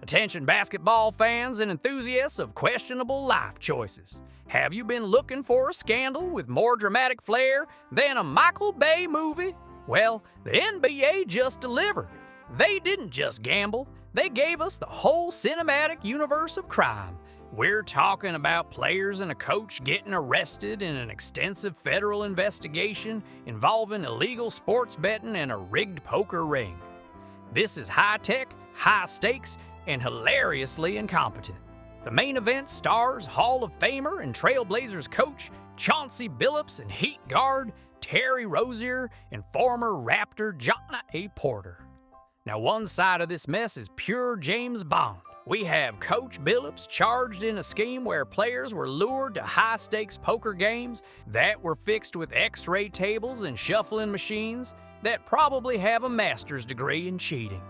Attention basketball fans and enthusiasts of questionable life choices. Have you been looking for a scandal with more dramatic flair than a Michael Bay movie? Well, the NBA just delivered. They didn't just gamble, they gave us the whole cinematic universe of crime. We're talking about players and a coach getting arrested in an extensive federal investigation involving illegal sports betting and a rigged poker ring. This is high-tech, high-stakes, and hilariously incompetent. The main event stars Hall of Famer and Trailblazers coach Chauncey Billups and Heat guard Terry Rozier and former Raptor John A. Porter. Now, one side of this mess is pure James Bond. We have Coach Billups charged in a scheme where players were lured to high-stakes poker games that were fixed with X-ray tables and shuffling machines that probably have a master's degree in cheating.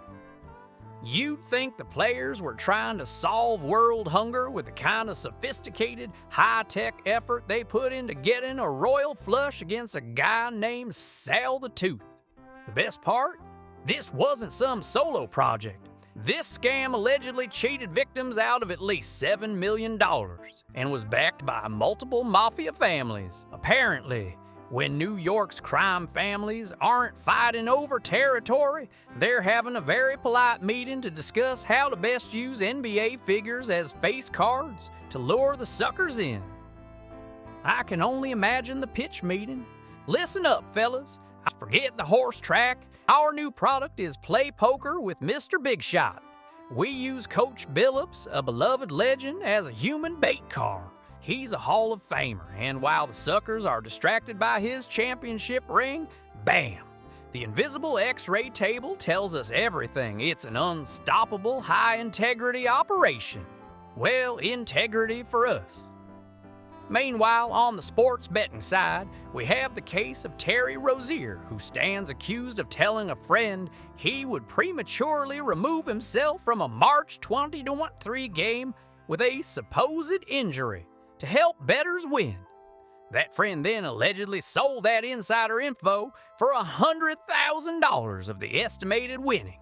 You'd think the players were trying to solve world hunger with the kind of sophisticated, high-tech effort they put into getting a royal flush against a guy named Sal the Tooth. The best part? This wasn't some solo project. This scam allegedly cheated victims out of at least $7 million and was backed by multiple mafia families. Apparently, when New York's crime families aren't fighting over territory, they're having a very polite meeting to discuss how to best use NBA figures as face cards to lure the suckers in. I can only imagine the pitch meeting. Listen up, fellas. Forget the horse track. Our new product is Play Poker with Mr. Big Shot. We use Coach Billups, a beloved legend, as a human bait card. He's a Hall of Famer, and while the suckers are distracted by his championship ring, bam! The invisible X-ray table tells us everything. It's an unstoppable, high-integrity operation. Well, integrity for us. Meanwhile, on the sports betting side, we have the case of Terry Rozier, who stands accused of telling a friend he would prematurely remove himself from a March 2023 game with a supposed injury to help bettors win. That friend then allegedly sold that insider info for $100,000 of the estimated winnings.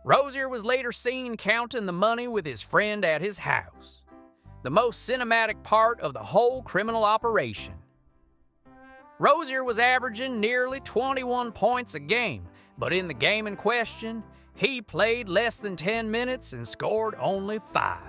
Rozier was later seen counting the money with his friend at his house. The most cinematic part of the whole criminal operation. Rozier was averaging nearly 21 points a game, but in the game in question, he played less than 10 minutes and scored only 5.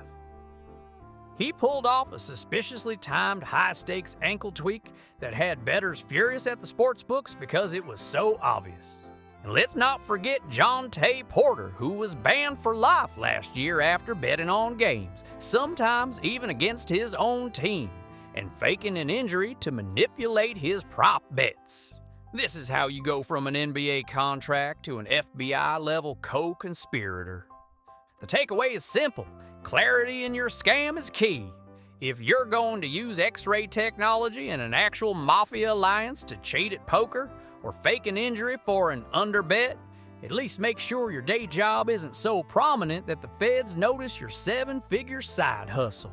He pulled off a suspiciously timed high-stakes ankle tweak that had bettors furious at the sportsbooks because it was so obvious. And let's not forget John A. Porter, who was banned for life last year after betting on games, sometimes even against his own team, and faking an injury to manipulate his prop bets. This is how you go from an NBA contract to an FBI-level co-conspirator. The takeaway is simple. Clarity in your scam is key. If you're going to use X-ray technology and an actual mafia alliance to cheat at poker or fake an injury for an underbet, at least make sure your day job isn't so prominent that the feds notice your 7-figure side hustle.